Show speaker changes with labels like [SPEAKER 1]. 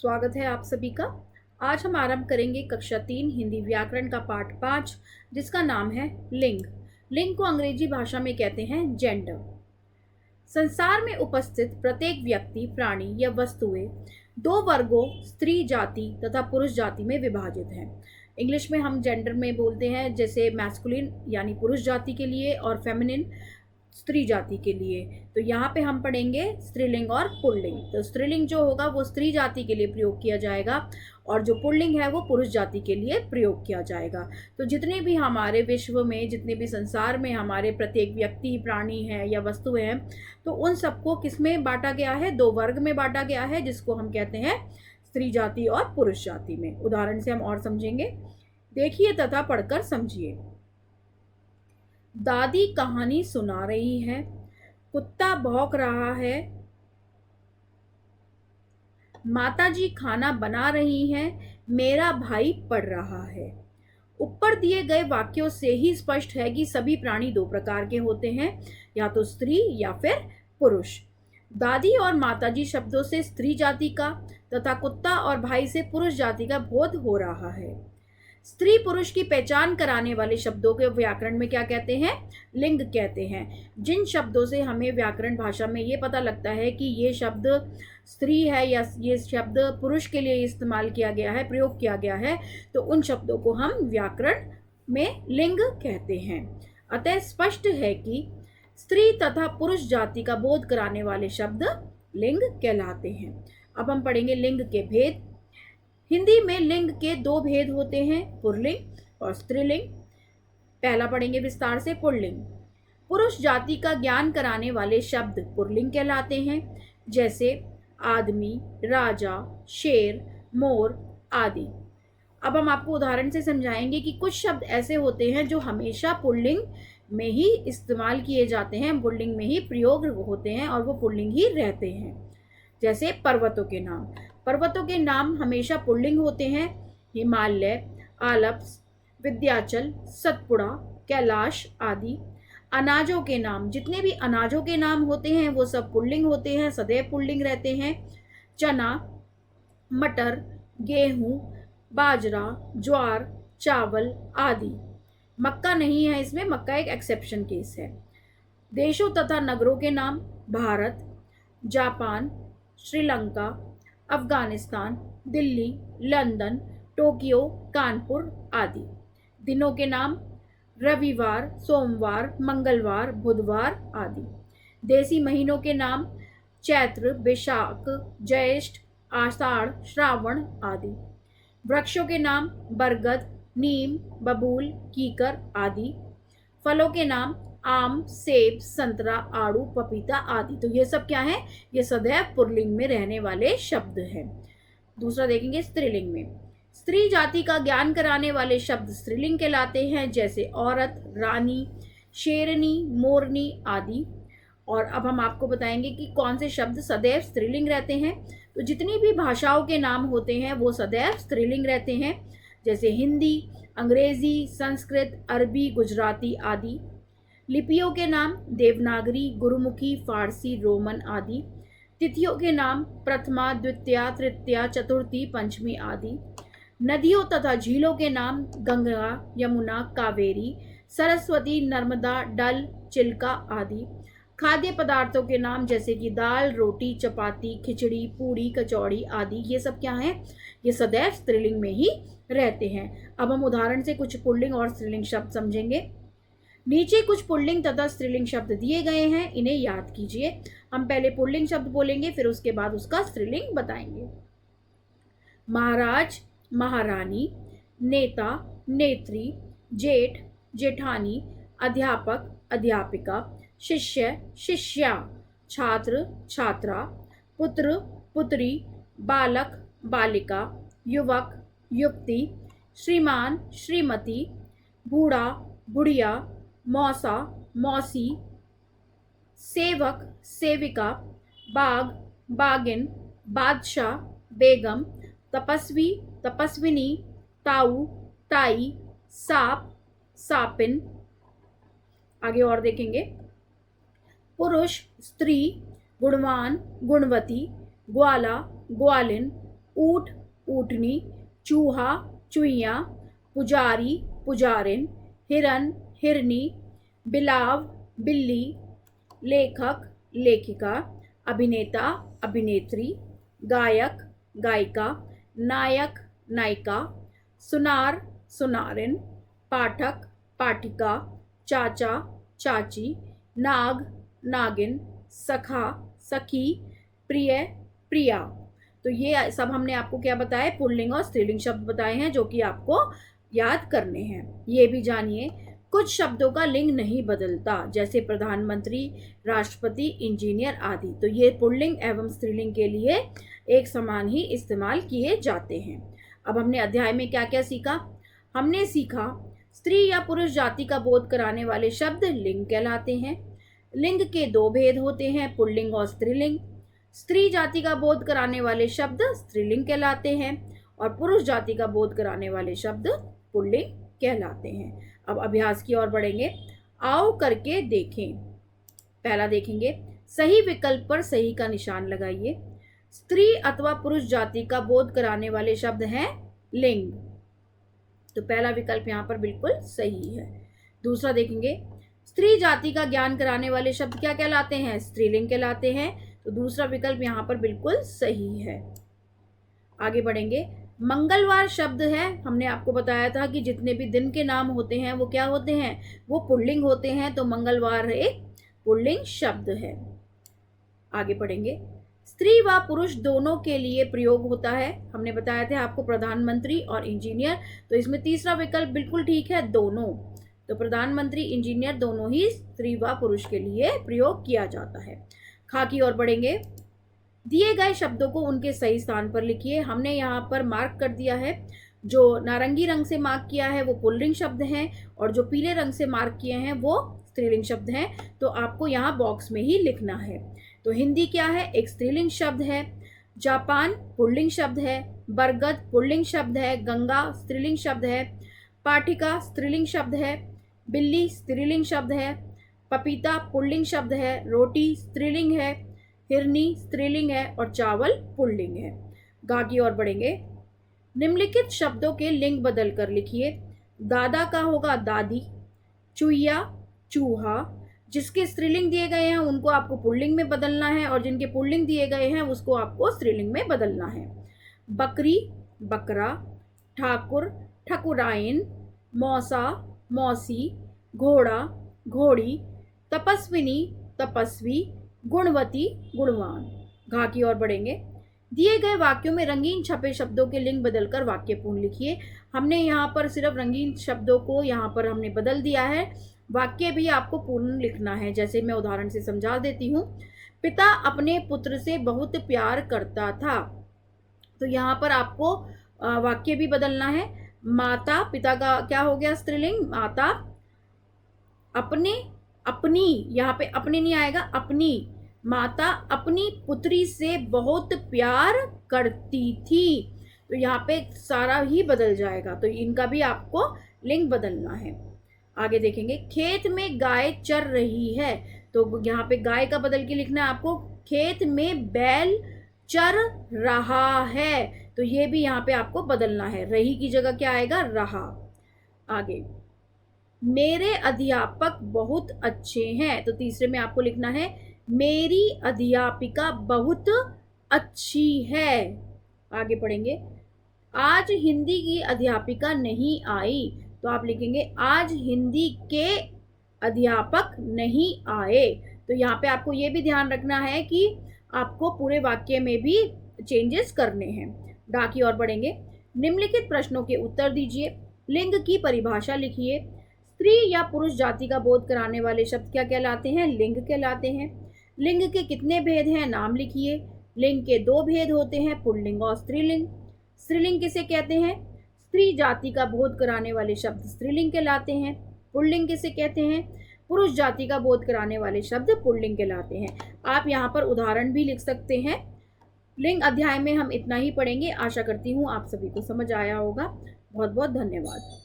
[SPEAKER 1] स्वागत है आप सभी का। आज हम आरंभ करेंगे कक्षा 3 हिंदी व्याकरण का पाठ 5, जिसका नाम है लिंग। लिंग को अंग्रेजी भाषा में कहते हैं जेंडर। संसार में उपस्थित प्रत्येक व्यक्ति, प्राणी या वस्तुएं दो वर्गों स्त्री जाति तथा पुरुष जाति में विभाजित हैं। इंग्लिश में हम जेंडर में बोलते हैं, जैसे मैस्कुलिन यानी पुरुष जाति के लिए और फेमिनिन स्त्री जाति के लिए। तो यहाँ पे हम पढ़ेंगे स्त्रीलिंग और पुल्लिंग। तो स्त्रीलिंग जो होगा वो स्त्री जाति के लिए प्रयोग किया जाएगा और जो पुल्लिंग है वो पुरुष जाति के लिए प्रयोग किया जाएगा। तो जितने भी हमारे विश्व में, जितने भी संसार में हमारे प्रत्येक व्यक्ति, प्राणी हैं या वस्तुएं हैं, तो उन सबको किस में बांटा गया है? दो वर्ग में बांटा गया है, जिसको हम कहते हैं स्त्री जाति और पुरुष जाति में। उदाहरण से हम और समझेंगे। देखिए तथा पढ़कर समझिए। दादी कहानी सुना रही है, कुत्ता भौंक रहा है, माताजी खाना बना रही हैं, मेरा भाई पढ़ रहा है। ऊपर दिए गए वाक्यों से ही स्पष्ट है कि सभी प्राणी दो प्रकार के होते हैं, या तो स्त्री या फिर पुरुष। दादी और माताजी शब्दों से स्त्री जाति का तथा कुत्ता और भाई से पुरुष जाति का बोध हो रहा है। स्त्री पुरुष की पहचान कराने वाले शब्दों के व्याकरण में क्या कहते हैं? लिंग कहते हैं। जिन शब्दों से हमें व्याकरण भाषा में ये पता लगता है कि ये शब्द स्त्री है या ये शब्द पुरुष के लिए इस्तेमाल किया गया है, प्रयोग किया गया है, तो उन शब्दों को हम व्याकरण में लिंग कहते हैं। अतः स्पष्ट है कि स्त्री तथा पुरुष जाति का बोध कराने वाले शब्द लिंग कहलाते हैं। अब हम पढ़ेंगे लिंग के भेद। हिंदी में लिंग के दो भेद होते हैं, पुल्लिंग और स्त्रीलिंग। पहला पढ़ेंगे विस्तार से पुल्लिंग। पुरुष जाति का ज्ञान कराने वाले शब्द पुल्लिंग कहलाते हैं, जैसे आदमी, राजा, शेर, मोर आदि। अब हम आपको उदाहरण से समझाएंगे कि कुछ शब्द ऐसे होते हैं जो हमेशा पुल्लिंग में ही इस्तेमाल किए जाते हैं, पुल्लिंग में ही प्रयोग होते हैं और वो पुल्लिंग ही रहते हैं। जैसे पर्वतों के नाम। पर्वतों के नाम हमेशा पुल्लिंग होते हैं, हिमालय, आल्प्स, विंध्याचल, सतपुड़ा, कैलाश आदि। अनाजों के नाम, जितने भी अनाजों के नाम होते हैं वो सब पुल्लिंग होते हैं, सदैव पुल्लिंग रहते हैं। चना, मटर, गेहूं, बाजरा, ज्वार, चावल आदि। मक्का नहीं है इसमें, मक्का एक एक्सेप्शन केस है। देशों तथा नगरों के नाम, Bharat, Japan, Sri Lanka, Afghanistan, Delhi, London, Tokyo, Kanpur आदि। दिनों के नाम, रविवार, सोमवार, मंगलवार, बुधवार आदि। देसी महीनों के नाम, चैत्र, बैसाख, ज्येष्ठ, आषाढ़, श्रावण आदि। वृक्षों के नाम, बरगद, नीम, बबूल, कीकर आदि। फलों के नाम, आम, सेब, संतरा, आड़ू, पपीता आदि। तो ये सब क्या है? ये सदैव पुल्लिंग में रहने वाले शब्द हैं। दूसरा देखेंगे स्त्रीलिंग में। स्त्री जाति का ज्ञान कराने वाले शब्द स्त्रीलिंग कहलाते हैं, जैसे औरत, रानी, शेरनी, मोरनी आदि। और अब हम आपको बताएंगे कि कौन से शब्द सदैव स्त्रीलिंग रहते हैं। तो जितनी भी भाषाओं के नाम होते हैं वो सदैव स्त्रीलिंग रहते हैं, जैसे हिंदी, अंग्रेजी, संस्कृत, अरबी, गुजराती आदि। लिपियों के नाम, देवनागरी, गुरुमुखी, फारसी, रोमन आदि। तिथियों के नाम, प्रथमा, द्वितीया, तृतीया, चतुर्थी, पंचमी आदि। नदियों तथा झीलों के नाम, गंगा, यमुना, कावेरी, सरस्वती, नर्मदा, डल, चिल्का आदि। खाद्य पदार्थों के नाम, जैसे कि दाल, रोटी, चपाती, खिचड़ी, पूड़ी, कचौड़ी आदि। ये सब क्या है? ये सदैव स्त्रीलिंग में ही रहते हैं। अब हम उदाहरण से कुछ पुल्लिंग और स्त्रीलिंग शब्द समझेंगे। नीचे कुछ पुल्लिंग तथा स्त्रीलिंग शब्द दिए गए हैं, इन्हें याद कीजिए। हम पहले पुल्लिंग शब्द बोलेंगे, फिर उसके बाद उसका स्त्रीलिंग बताएंगे। महाराज, महारानी, नेता, नेत्री, जेठ, जेठानी, अध्यापक, अध्यापिका, शिष्य, शिष्या, छात्र, छात्रा, पुत्र, पुत्री, बालक, बालिका, युवक, युवती, श्रीमान, श्रीमती, बूढ़ा, बुढ़िया, मौसा, मौसी, सेवक, सेविका, बाग, बागिन, बादशाह, बेगम, तपस्वी, तपस्विनी, ताऊ, ताई, साप, सापिन। आगे और देखेंगे। पुरुष, स्त्री, गुणवान, गुणवती, ग्वाला, ग्वालिन, ऊँट, ऊँटनी, चूहा, चुईया, पुजारी, पुजारिन, हिरन, हिरनी, बिलाव, बिल्ली, लेखक, लेखिका, अभिनेता, अभिनेत्री, गायक, गायिका, नायक, नायिका, सुनार, सुनारिन, पाठक, पाठिका, चाचा, चाची, नाग, नागिन, सखा, सखी, प्रिय, प्रिया। तो ये सब हमने आपको क्या बताया, पुल्लिंग और स्त्रीलिंग शब्द बताए हैं जो कि आपको याद करने हैं। ये भी जानिए कुछ शब्दों का लिंग नहीं बदलता, जैसे प्रधानमंत्री, राष्ट्रपति, इंजीनियर आदि। तो ये पुल्लिंग एवं स्त्रीलिंग के लिए एक समान ही इस्तेमाल किए जाते हैं। अब हमने अध्याय में क्या क्या सीखा? हमने सीखा स्त्री या पुरुष जाति का बोध कराने वाले शब्द लिंग कहलाते हैं। लिंग के दो भेद होते हैं, पुल्लिंग और स्त्रीलिंग। स्त्री जाति का बोध कराने वाले शब्द स्त्रीलिंग कहलाते हैं और पुरुष जाति का बोध कराने वाले शब्द पुल्लिंग कहलाते हैं। अब अभ्यास की ओर बढ़ेंगे। आओ करके देखें। पहला देखेंगे, सही विकल्प पर सही का निशान लगाइए। स्त्री अथवा पुरुष जाति का बोध कराने वाले शब्द हैं लिंग, तो पहला विकल्प यहाँ पर बिल्कुल सही है। दूसरा देखेंगे, स्त्री जाति का ज्ञान कराने वाले शब्द क्या कहलाते हैं? स्त्रीलिंग कहलाते हैं, तो दूसरा विकल्प यहाँ पर बिल्कुल सही है। आगे बढ़ेंगे। मंगलवार शब्द है, हमने आपको बताया था कि जितने भी दिन के नाम होते हैं वो क्या होते हैं, वो पुल्लिंग होते हैं, तो मंगलवार एक पुल्लिंग शब्द है। आगे बढ़ेंगे। स्त्री व पुरुष दोनों के लिए प्रयोग होता है, हमने बताया था आपको प्रधानमंत्री और इंजीनियर, तो इसमें तीसरा विकल्प बिल्कुल ठीक है, दोनों। तो प्रधानमंत्री, इंजीनियर दोनों ही स्त्री व पुरुष के लिए प्रयोग किया जाता है। खा की ओर बढ़ेंगे। दिए गए शब्दों को उनके सही स्थान पर लिखिए। हमने यहाँ पर मार्क कर दिया है, जो नारंगी रंग से मार्क किया है वो पुल्लिंग शब्द हैं और जो पीले रंग से मार्क किए हैं वो स्त्रीलिंग शब्द हैं, तो आपको यहाँ बॉक्स में ही लिखना है। तो हिंदी क्या है? एक स्त्रीलिंग शब्द है। जापान पुल्लिंग शब्द है। बरगद पुल्लिंग शब्द है। गंगा स्त्रीलिंग शब्द है। पाठिका स्त्रीलिंग शब्द है। बिल्ली स्त्रीलिंग शब्द है। पपीता पुल्लिंग शब्द है। रोटी स्त्रीलिंग है। हिरनी स्त्रीलिंग है और चावल पुल्लिंग है। गा की ओर बढ़ेंगे। निम्नलिखित शब्दों के लिंग बदल कर लिखिए। दादा का होगा दादी, चुईया चूहा। जिसके स्त्रीलिंग दिए गए हैं उनको आपको पुल्लिंग में बदलना है और जिनके पुल्लिंग दिए गए हैं उसको आपको स्त्रीलिंग में बदलना है। बकरी बकरा, ठाकुर ठकुराइन, मौसा मौसी, घोड़ा घोड़ी, तपस्विनी तपस्वी, गुणवती गुणवान। घा की ओर बढ़ेंगे। दिए गए वाक्यों में रंगीन छपे शब्दों के लिंग बदलकर वाक्य पूर्ण लिखिए। हमने यहाँ पर सिर्फ रंगीन शब्दों को यहाँ पर हमने बदल दिया है, वाक्य भी आपको पूर्ण लिखना है। जैसे मैं उदाहरण से समझा देती हूँ। पिता अपने पुत्र से बहुत प्यार करता था, तो यहाँ पर आपको वाक्य भी बदलना है। माता, पिता का क्या हो गया स्त्रीलिंग, माता अपने, अपनी, यहाँ पे अपने नहीं आएगा, अपनी माता अपनी पुत्री से बहुत प्यार करती थी, तो यहाँ पे सारा ही बदल जाएगा, तो इनका भी आपको लिंग बदलना है। आगे देखेंगे। खेत में गाय चर रही है, तो यहाँ पे गाय का बदल के लिखना है आपको। खेत में बैल चर रहा है, तो ये भी यहाँ पे आपको बदलना है, रही की जगह क्या आएगा, रहा। आगे, मेरे अध्यापक बहुत अच्छे हैं, तो तीसरे में आपको लिखना है मेरी अध्यापिका बहुत अच्छी है। आगे पढ़ेंगे। आज हिंदी की अध्यापिका नहीं आई, तो आप लिखेंगे आज हिंदी के अध्यापक नहीं आए। तो यहाँ पे आपको ये भी ध्यान रखना है कि आपको पूरे वाक्य में भी चेंजेस करने हैं। डा की ओर बढ़ेंगे। निम्नलिखित प्रश्नों के उत्तर दीजिए। लिंग की परिभाषा लिखिए। स्त्री या पुरुष जाति का बोध कराने वाले शब्द क्या कहलाते हैं, लिंग कहलाते हैं। लिंग के कितने भेद हैं, नाम लिखिए। लिंग के दो भेद होते हैं, पुल्लिंग और स्त्रीलिंग। स्त्रीलिंग किसे कहते हैं? स्त्री जाति का बोध कराने वाले शब्द स्त्रीलिंग कहलाते हैं। पुल्लिंग किसे कहते हैं? पुरुष जाति का बोध कराने वाले शब्द पुल्लिंग कहलाते हैं। आप यहाँ पर उदाहरण भी लिख सकते हैं। लिंग अध्याय में हम इतना ही पढ़ेंगे। आशा करती हूँ आप सभी को समझ आया होगा। बहुत बहुत धन्यवाद।